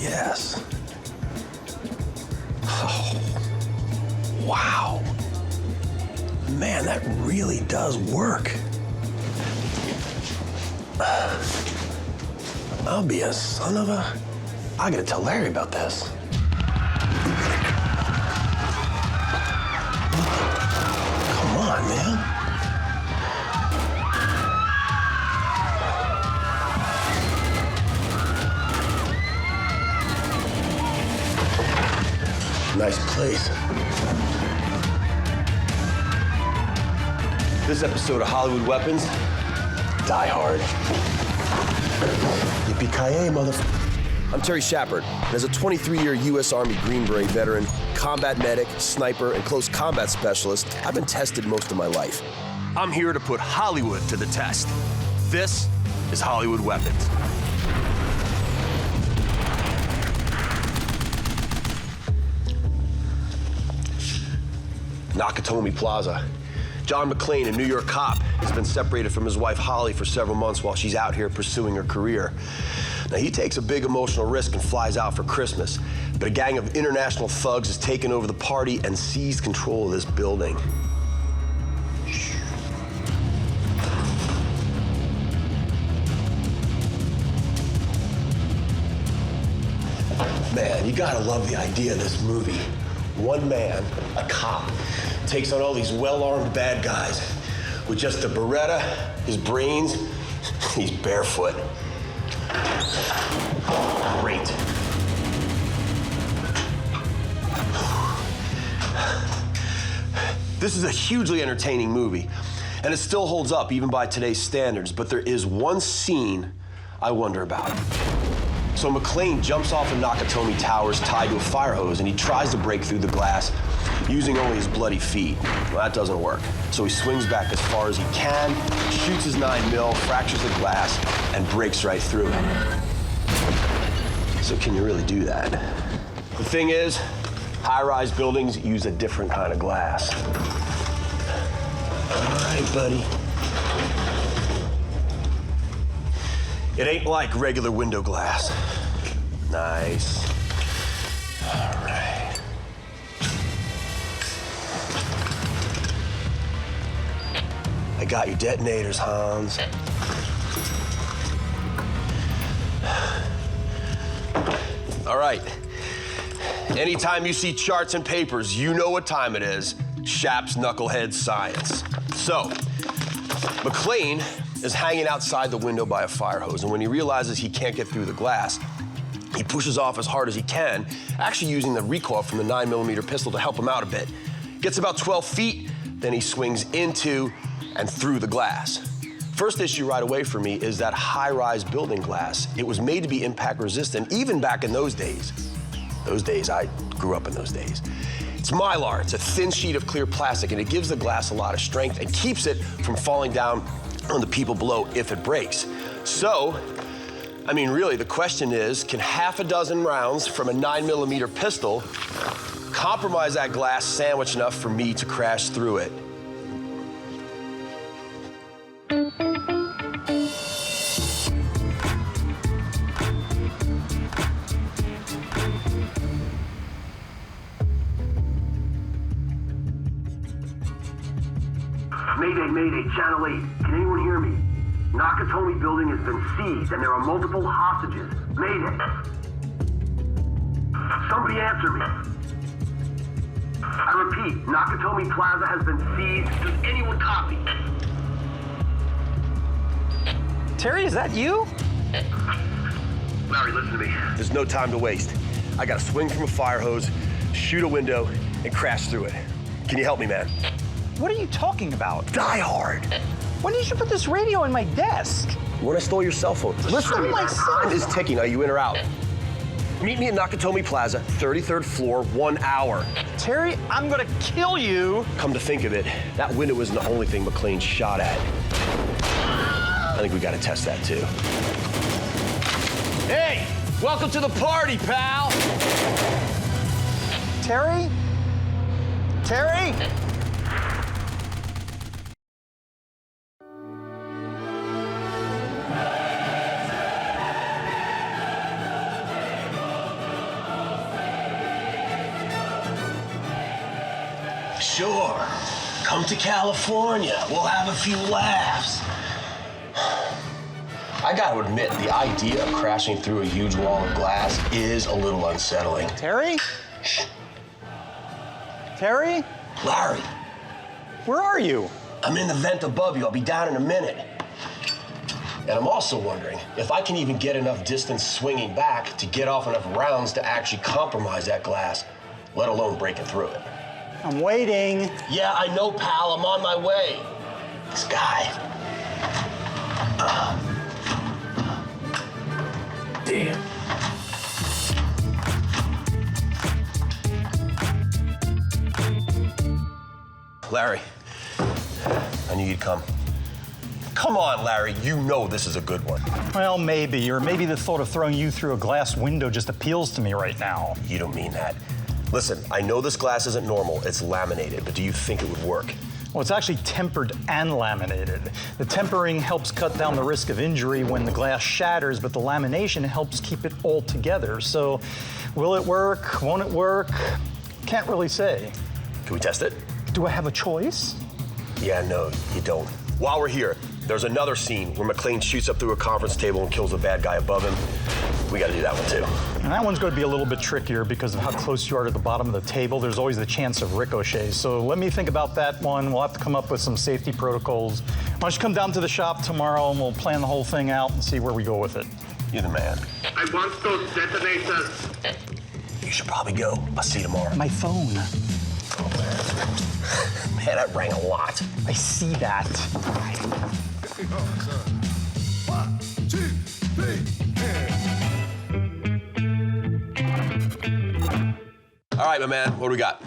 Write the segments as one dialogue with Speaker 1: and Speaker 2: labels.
Speaker 1: Yes. Oh, wow. Man, that really does work. I'll be a son of a... I gotta tell Larry about this. Come on, man. Nice place. This episode of Hollywood Weapons, Die Hard. Yippee-ki-yay, motherfucker. I'm Terry Schappert, and as a 23-year U.S. Army Green Beret veteran, combat medic, sniper, and close combat specialist, I've been tested most of my life. I'm here to put Hollywood to the test. This is Hollywood Weapons. Nakatomi Plaza. John McLain, a New York cop, has been separated from his wife Holly for several months while she's out here pursuing her career. Now, he takes a big emotional risk and flies out for Christmas, but a gang of international thugs has taken over the party and seized control of this building. Man, you gotta love the idea of this movie. One man, a cop, takes on all these well-armed bad guys with just a Beretta, his brains, he's barefoot. Great. This is a hugely entertaining movie, and it still holds up even by today's standards, but there is one scene I wonder about. So McLain jumps off of Nakatomi Towers tied to a fire hose, and he tries to break through the glass using only his bloody feet. Well, that doesn't work. So he swings back as far as he can, shoots his 9mm, fractures the glass, and breaks right through it. So can you really do that? The thing is, high-rise buildings use a different kind of glass. All right, buddy. It ain't like regular window glass. Nice. All right. I got your detonators, Hans. All right. Anytime you see charts and papers, you know what time it is. Shap's knucklehead science. So, McLain is hanging outside the window by a fire hose, and when he realizes he can't get through the glass, he pushes off as hard as he can, actually using the recoil from the 9mm pistol to help him out a bit. Gets about 12 feet, then he swings into and through the glass. First issue right away for me is that high-rise building glass. It was made to be impact resistant, even back in those days. I grew up in those days. It's Mylar, it's a thin sheet of clear plastic, and it gives the glass a lot of strength and keeps it from falling down on the people below if it breaks. So, I mean, really, the question is, can half a dozen rounds from a 9mm pistol compromise that glass sandwich enough for me to crash through it?
Speaker 2: Mayday, Channel 8. Can anyone hear me? Nakatomi building has been seized and there are multiple hostages. Mayday. Somebody answer me. I repeat, Nakatomi Plaza has been seized. Does anyone copy?
Speaker 3: Terry, is that you?
Speaker 2: Larry, listen to me.
Speaker 1: There's no time to waste. I gotta swing from a fire hose, shoot a window, and crash through it. Can you help me, man?
Speaker 3: What are you talking about?
Speaker 1: Die Hard.
Speaker 3: When did you put this radio in my desk?
Speaker 1: When I stole your cell phone.
Speaker 3: Listen to me. My
Speaker 1: Time is ticking. Are you in or out? Meet me at Nakatomi Plaza, 33rd floor, 1 hour.
Speaker 3: Terry, I'm gonna kill you.
Speaker 1: Come to think of it, that window wasn't the only thing McLain shot at. I think we gotta test that too.
Speaker 3: Hey,
Speaker 1: Welcome to the party, pal!
Speaker 3: Terry? Terry?
Speaker 1: Sure. Come to California. We'll have a few laughs. I gotta admit, the idea of crashing through a huge wall of glass is a little unsettling.
Speaker 3: Terry? Terry?
Speaker 1: Larry,
Speaker 3: Where are you?
Speaker 1: I'm in the vent above you. I'll be down in a minute. And I'm also wondering if I can even get enough distance swinging back to get off enough rounds to actually compromise that glass, let alone breaking through it.
Speaker 3: I'm waiting.
Speaker 1: Yeah, I know, pal. I'm on my way. This guy. Damn. Larry, I knew you'd come. Come on, Larry. You know this is a good one.
Speaker 3: Well, maybe. Or maybe the thought of throwing you through a glass window just appeals to me right now.
Speaker 1: You don't mean that. Listen, I know this glass isn't normal. It's laminated, but do you think it would work?
Speaker 3: Well, it's actually tempered and laminated. The tempering helps cut down the risk of injury when the glass shatters, but the lamination helps keep it all together. So, will it work? Won't it work? Can't really say.
Speaker 1: Can we test it?
Speaker 3: Do I have a choice?
Speaker 1: Yeah, no, you don't. While we're here, there's another scene where McLain shoots up through a conference table and kills a bad guy above him. We gotta do that one too.
Speaker 3: And that one's going to be a little bit trickier because of how close you are to the bottom of the table. There's always the chance of ricochets. So let me think about that one. We'll have to come up with some safety protocols. Why don't you come down to the shop tomorrow and we'll plan the whole thing out and see where we go with it.
Speaker 1: You're the man.
Speaker 2: I want those detonators.
Speaker 1: You should probably go. I'll see you tomorrow.
Speaker 3: My phone.
Speaker 1: Man, that rang a lot.
Speaker 3: I see that.
Speaker 4: One, two, three.
Speaker 1: All right, my man, what do we got?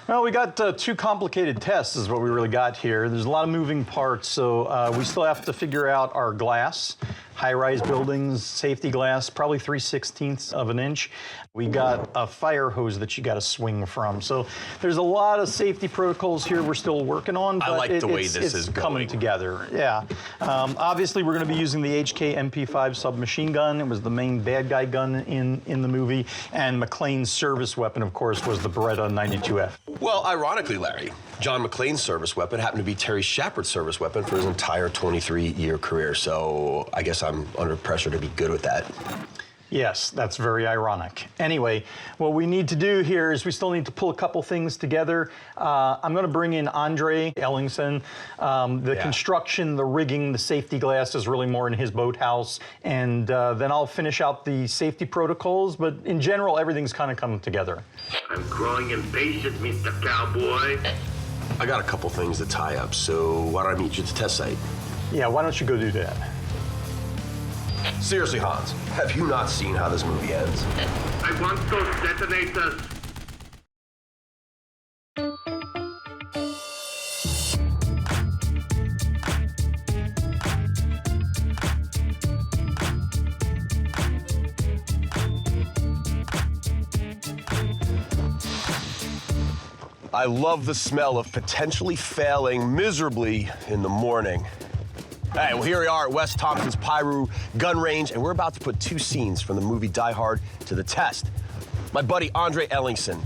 Speaker 3: Well, we got two complicated tests is what we really got here. There's a lot of moving parts, so we still have to figure out our glass. High-rise buildings, safety glass, probably 3/16 of an inch. We got a fire hose that you got to swing from. So there's a lot of safety protocols here we're still working on. But
Speaker 1: I like the way this is
Speaker 3: coming
Speaker 1: going.
Speaker 3: together. Yeah. Obviously, we're going to be using the HK MP5 submachine gun. It was the main bad guy gun in the movie. And McLain's service weapon, of course, was the Beretta 92F.
Speaker 1: Well, ironically, Larry, John McLain's service weapon happened to be Terry Schappert's service weapon for his entire 23-year career. So I guess I'm under pressure to be good with that.
Speaker 3: Yes, that's very ironic. Anyway, what we need to do here is we still need to pull a couple things together. I'm going to bring in Andre Ellingson. The construction, the rigging, the safety glass is really more in his boathouse. And then I'll finish out the safety protocols. But in general, everything's kind of coming together.
Speaker 2: I'm growing impatient, Mr. Cowboy.
Speaker 1: I got a couple things to tie up, so why don't I meet you at the test site?
Speaker 3: Yeah, why don't you go do that?
Speaker 1: Seriously, Hans, have you not seen how this movie ends?
Speaker 2: I want those detonators.
Speaker 1: I love the smell of potentially failing miserably in the morning. All right, well, here we are at West Thompson's Piru gun range, and we're about to put two scenes from the movie Die Hard to the test. My buddy Andre Ellingson,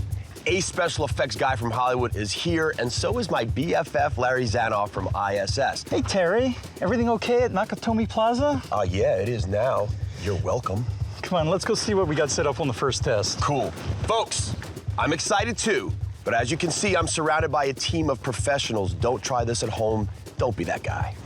Speaker 1: a special effects guy from Hollywood, is here, and so is my BFF Larry Zanoff from ISS.
Speaker 3: Hey, Terry, everything okay at Nakatomi Plaza?
Speaker 1: Yeah, it is now. You're welcome.
Speaker 3: Come on, let's go see what we got set up on the first test.
Speaker 1: Cool. Folks, I'm excited too, but as you can see, I'm surrounded by a team of professionals. Don't try this at home. Don't be that guy.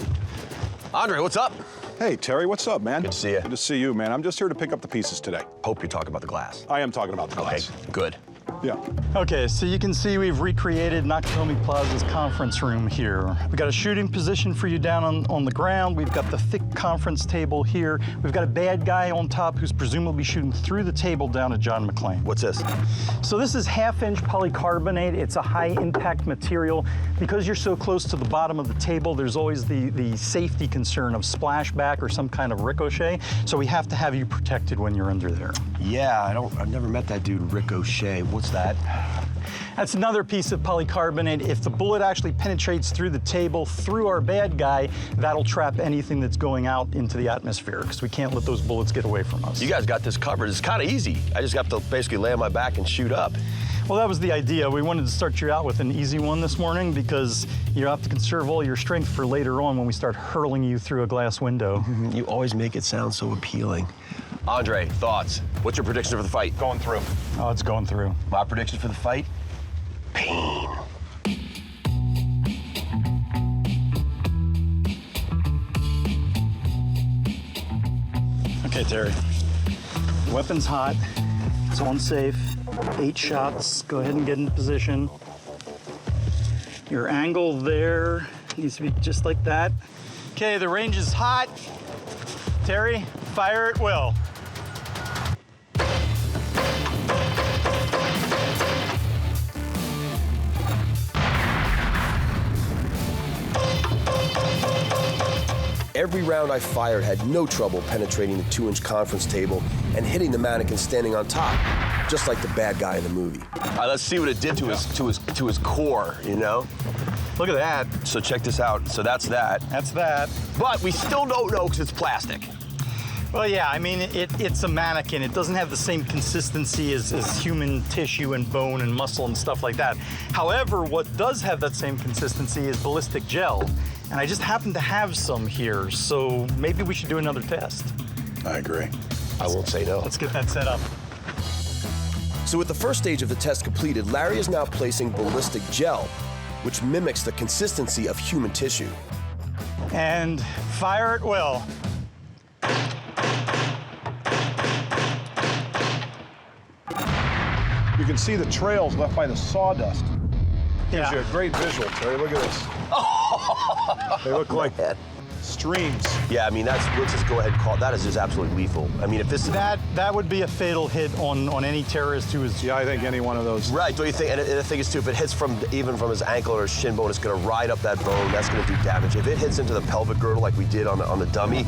Speaker 1: Andre, what's up?
Speaker 4: Hey, Terry, what's up, man?
Speaker 1: Good to see you.
Speaker 4: Good to see you, man. I'm just here to pick up the pieces today.
Speaker 1: Hope you're talking about the glass.
Speaker 4: I am talking about the glass.
Speaker 1: Okay, good.
Speaker 4: Yeah.
Speaker 3: Okay, so you can see we've recreated Nakatomi Plaza's conference room here. We've got a shooting position for you down on the ground. We've got the thick conference table here. We've got a bad guy on top who's presumably shooting through the table down at John McLain.
Speaker 1: What's this?
Speaker 3: So this is 1/2-inch polycarbonate. It's a high impact material. Because you're so close to the bottom of the table, there's always the safety concern of splashback or some kind of ricochet. So we have to have you protected when you're under there.
Speaker 1: Yeah, I've never met that dude, Ricochet. What's that?
Speaker 3: That's another piece of polycarbonate. If the bullet actually penetrates through the table, through our bad guy, that'll trap anything that's going out into the atmosphere, because we can't let those bullets get away from us.
Speaker 1: You guys got this covered. It's kind of easy. I just have to basically lay on my back and shoot up.
Speaker 3: Well, that was the idea. We wanted to start you out with an easy one this morning because you have to conserve all your strength for later on when we start hurling you through a glass window.
Speaker 1: You always make it sound so appealing. Andre, thoughts? What's your prediction for the fight?
Speaker 4: Going through.
Speaker 3: Oh, it's going through.
Speaker 1: My prediction for the fight? Pain.
Speaker 3: Okay, Terry. Weapon's hot. It's on safe. 8 shots. Go ahead and get into position. Your angle there needs to be just like that. Okay, the range is hot. Terry, fire at will.
Speaker 1: Every round I fired had no trouble penetrating the 2-inch conference table and hitting the mannequin standing on top, just like the bad guy in the movie. All right, let's see what it did to his core, you know? Look at that. So check this out. So that's that.
Speaker 3: That's that.
Speaker 1: But we still don't know because it's plastic.
Speaker 3: Well, yeah, I mean, it's a mannequin. It doesn't have the same consistency as human tissue and bone and muscle and stuff like that. However, what does have that same consistency is ballistic gel. And I just happen to have some here, so maybe we should do another test.
Speaker 4: I agree.
Speaker 1: I won't say no.
Speaker 3: Let's get that set up.
Speaker 1: So with the first stage of the test completed, Larry is now placing ballistic gel, which mimics the consistency of human tissue.
Speaker 3: And fire at will.
Speaker 4: You can see the trails left by the sawdust. Gives
Speaker 3: Yeah.
Speaker 4: you a great visual, Terry. Look at this. They look like streams.
Speaker 1: Yeah, I mean, let's just go ahead and call that is just absolutely lethal. I mean, if this is...
Speaker 3: That would be a fatal hit on any terrorist who is...
Speaker 4: Yeah, I think any one of those.
Speaker 1: Right, don't you think? And the thing is, too, if it hits even from his ankle or his shin bone, it's going to ride up that bone. That's going to do damage. If it hits into the pelvic girdle like we did on the dummy,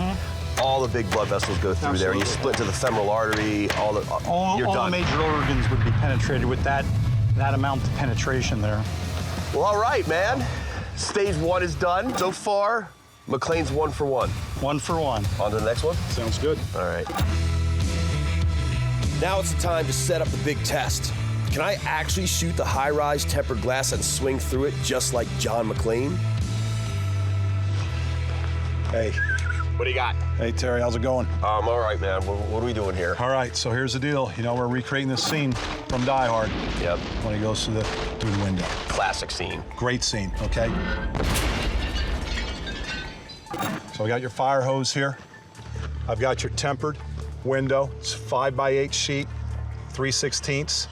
Speaker 1: all the big blood vessels go through there. You split to the femoral artery, you're
Speaker 3: all
Speaker 1: done.
Speaker 3: the major organs would be penetrated with that amount of penetration there.
Speaker 1: Well, all right, man. Stage 1 is done. So far, McLain's 1 for 1.
Speaker 3: 1 for 1.
Speaker 1: On to the next one?
Speaker 4: Sounds good.
Speaker 1: All right. Now it's the time to set up the big test. Can I actually shoot the high-rise tempered glass and swing through it just like John McLain?
Speaker 4: Hey.
Speaker 1: What do you got?
Speaker 4: Hey, Terry, how's it going?
Speaker 1: I'm all right, man. What are we doing here?
Speaker 4: All right, so here's the deal. You know, we're recreating this scene from Die Hard
Speaker 1: Yep.
Speaker 4: when he goes through the window.
Speaker 1: Classic scene.
Speaker 4: Great scene, okay? So we got your fire hose here. I've got your tempered window. It's 5x8 sheet, 3/16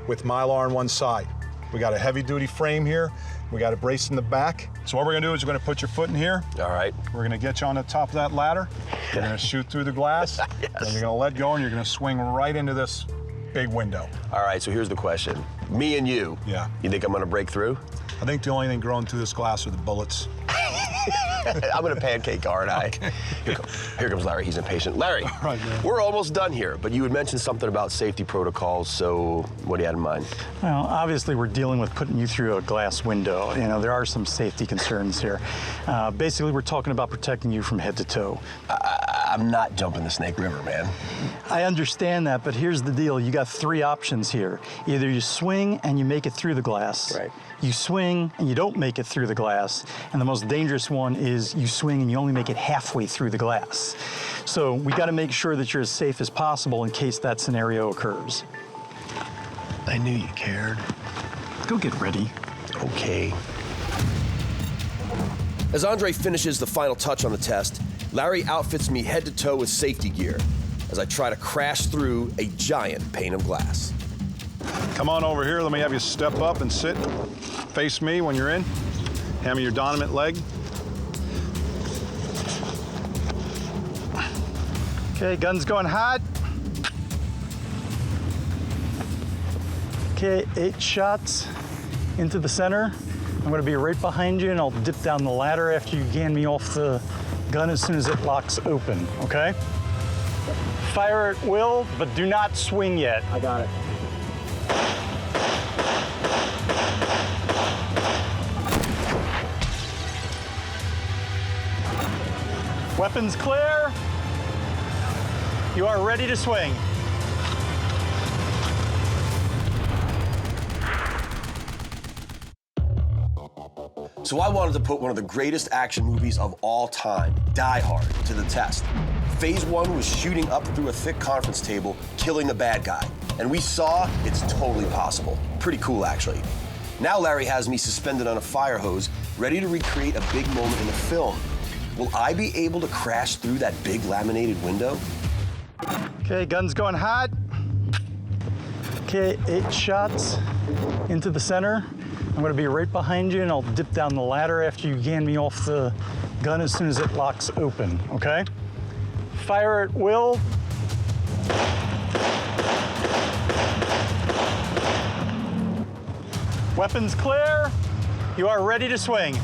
Speaker 4: with Mylar on one side. We got a heavy-duty frame here. We got a brace in the back. So what we're gonna do is we're gonna put your foot in here.
Speaker 1: All right.
Speaker 4: We're gonna get you on the top of that ladder. You're gonna shoot through the glass.
Speaker 1: Yes.
Speaker 4: And you're gonna let go and you're gonna swing right into this big window.
Speaker 1: All right, so here's the question. Me and you.
Speaker 4: Yeah.
Speaker 1: You think I'm gonna break through?
Speaker 4: I think the only thing growing through this glass are the bullets.
Speaker 1: I'm gonna pancake, aren't I?
Speaker 4: Okay.
Speaker 1: Here comes Larry, he's impatient. Larry,
Speaker 4: right, man.
Speaker 1: We're almost done here, but you had mentioned something about safety protocols, so what do you have in mind?
Speaker 3: Well, obviously we're dealing with putting you through a glass window. You know, there are some safety concerns here. Basically, we're talking about protecting you from head to toe.
Speaker 1: I'm not jumping the Snake River, man.
Speaker 3: I understand that, but here's the deal. You got 3 options here. Either you swing and you make it through the glass.
Speaker 1: Right.
Speaker 3: You swing and you don't make it through the glass. And the most dangerous one is you swing and you only make it halfway through the glass. So we got to make sure that you're as safe as possible in case that scenario occurs.
Speaker 1: I knew you cared.
Speaker 3: Go get ready.
Speaker 1: Okay. As Andre finishes the final touch on the test, Larry outfits me head to toe with safety gear as I try to crash through a giant pane of glass.
Speaker 4: Come on over here. Let me have you step up and sit. Face me when you're in. Hand me your dominant leg.
Speaker 3: Okay, gun's going hot. Okay, 8 shots into the center. I'm gonna be right behind you and I'll dip down the ladder after you hand me off the gun as soon as it locks open, okay? Fire at will, but do not swing yet.
Speaker 2: I got it.
Speaker 3: Weapons clear. You are ready to swing.
Speaker 1: So I wanted to put one of the greatest action movies of all time, Die Hard, to the test. Phase 1 was shooting up through a thick conference table, killing the bad guy. And we saw it's totally possible. Pretty cool, actually. Now Larry has me suspended on a fire hose, ready to recreate a big moment in the film. Will I be able to crash through that big laminated window?
Speaker 3: Okay, gun's going hot. Okay, 8 shots into the center. I'm gonna be right behind you and I'll dip down the ladder after you hand me off the gun as soon as it locks open, okay? Fire at will. Weapons clear. You are ready to swing.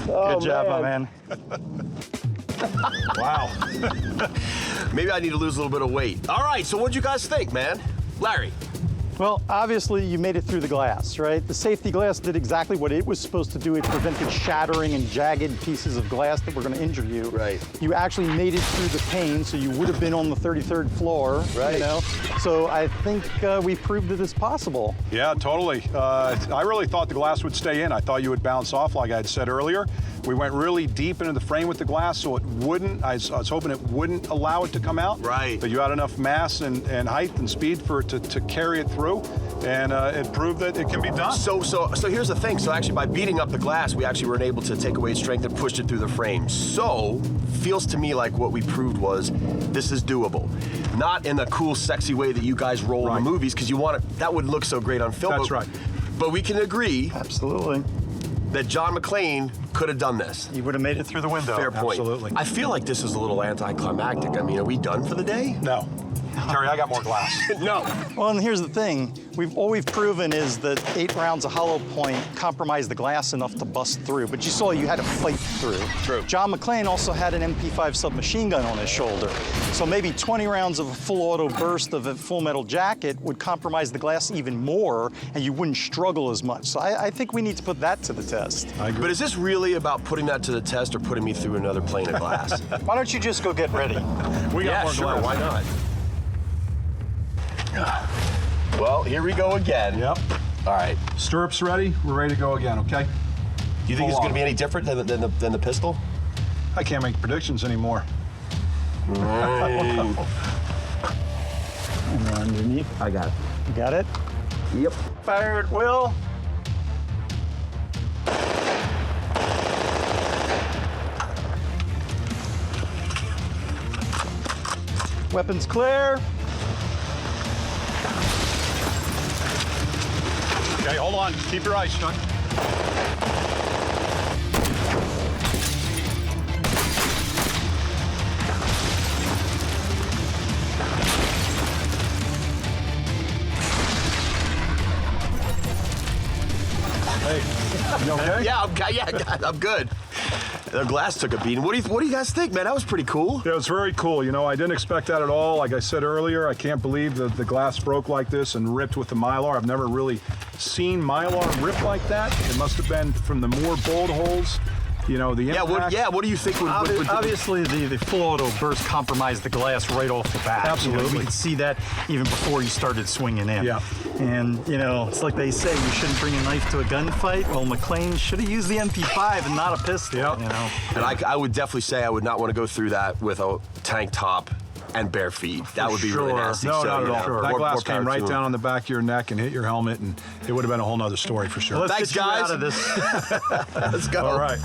Speaker 3: Good job, my man.
Speaker 4: Wow.
Speaker 1: Maybe I need to lose a little bit of weight. All right, so what'd you guys think, man? Larry.
Speaker 3: Well, obviously you made it through the glass, right? The safety glass did exactly what it was supposed to do. It prevented shattering and jagged pieces of glass that were going to injure you.
Speaker 1: Right.
Speaker 3: You actually made it through the pane, so you would have been on the 33rd floor.
Speaker 1: Right.
Speaker 3: You know? So I think we proved that it's possible.
Speaker 4: Yeah, totally. I really thought the glass would stay in. I thought you would bounce off, like I had said earlier. We went really deep into the frame with the glass, so it wouldn't, I was hoping it wouldn't allow it to come out.
Speaker 1: Right.
Speaker 4: But you had enough mass and height and speed for it to carry it through, and it proved that it can be done.
Speaker 1: So here's the thing. So actually, by beating up the glass, we actually were able to take away its strength and push it through the frame. So, feels to me like what we proved was this is doable. Not in the cool, sexy way that you guys roll in the movies, because you want it, that would look so great on film.
Speaker 4: That's right.
Speaker 1: But we can agree
Speaker 3: Absolutely.
Speaker 1: that John McLain could have done this.
Speaker 3: You would have made it through the window.
Speaker 1: Fair point.
Speaker 4: Absolutely.
Speaker 1: I feel like this is a little anticlimactic. I mean, are we done for the day?
Speaker 4: No. Terry, I got more glass.
Speaker 1: No.
Speaker 3: Well, and here's the thing. All we've proven is that 8 rounds of hollow point compromised the glass enough to bust through. But you saw you had to fight through.
Speaker 1: True.
Speaker 3: John McLain also had an MP5 submachine gun on his shoulder. So maybe 20 rounds of a full auto burst of a full metal jacket would compromise the glass even more, and you wouldn't struggle as much. So I think we need to put that to the test.
Speaker 4: I agree.
Speaker 1: But is this really about putting that to the test or putting me through another plane of glass?
Speaker 3: Why don't you just go get ready?
Speaker 4: We got
Speaker 1: Yeah,
Speaker 4: more
Speaker 1: sure.
Speaker 4: glass.
Speaker 1: Why not? Well, here we go again.
Speaker 4: Yep.
Speaker 1: All right.
Speaker 4: Stirrups ready. We're ready to go again, okay?
Speaker 1: Do you think it's
Speaker 4: Full
Speaker 1: going to be
Speaker 4: on.
Speaker 1: any different than the pistol?
Speaker 4: I can't make predictions anymore.
Speaker 3: And underneath.
Speaker 2: I got it.
Speaker 3: You got it?
Speaker 2: Yep.
Speaker 3: Fire at will. Weapons clear.
Speaker 4: Okay, hold on. Keep your eyes shut. Hey, you okay?
Speaker 1: Yeah, I'm good. The glass took a beating. What do you guys think, man? That was pretty cool.
Speaker 4: Yeah, it was very cool. You know, I didn't expect that at all. Like I said earlier, I can't believe that the glass broke like this and ripped with the Mylar. I've never really seen Mylar rip like that. It must have been from the more bolt holes
Speaker 5: You know, the impact.
Speaker 1: What do you think would
Speaker 3: Obviously, the full auto burst compromised the glass right off the bat.
Speaker 5: Absolutely.
Speaker 3: You know, we could see that even before you started swinging in.
Speaker 5: Yeah.
Speaker 3: And, you know, it's like they say, you shouldn't bring a knife to a gunfight. Well, McLain should have used the MP5 and not a pistol,
Speaker 5: Yep.
Speaker 3: you know.
Speaker 1: And I would definitely say I would not want to go through that with a tank top and bare feet. That would be really nasty.
Speaker 5: No,
Speaker 1: So,
Speaker 5: not at
Speaker 1: you
Speaker 5: all.
Speaker 1: know,
Speaker 5: That
Speaker 1: more
Speaker 5: glass
Speaker 1: power
Speaker 5: came
Speaker 1: to
Speaker 5: right
Speaker 1: them.
Speaker 5: down on the back of your neck and hit your helmet, and it would have been a whole nother story for sure.
Speaker 3: Let's
Speaker 1: Thanks,
Speaker 3: get you
Speaker 1: guys.
Speaker 3: out of this.
Speaker 1: Let's go.
Speaker 5: All right.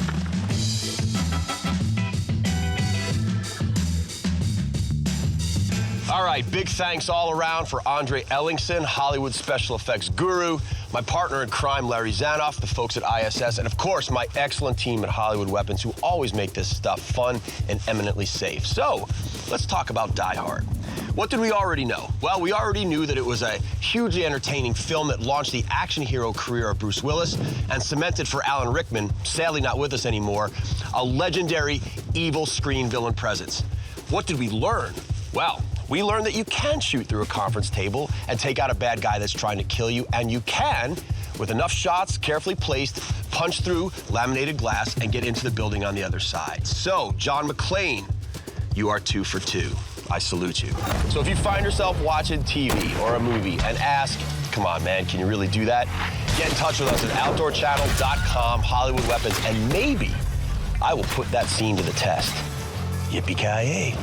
Speaker 1: All right, big thanks all around for Andre Ellingson, Hollywood special effects guru, my partner in crime, Larry Zanoff, the folks at ISS, and of course, my excellent team at Hollywood Weapons who always make this stuff fun and eminently safe. So, let's talk about Die Hard. What did we already know? Well, we already knew that it was a hugely entertaining film that launched the action hero career of Bruce Willis and cemented for Alan Rickman, sadly not with us anymore, a legendary evil screen villain presence. What did we learn? Well, we learned that you can shoot through a conference table and take out a bad guy that's trying to kill you, and you can, with enough shots carefully placed, punch through laminated glass and get into the building on the other side. So, John McLain, you are 2 for 2. I salute you. So if you find yourself watching TV or a movie and ask, come on, man, can you really do that? Get in touch with us at outdoorchannel.com, Hollywood Weapons, and maybe I will put that scene to the test. Yippee-ki-yay.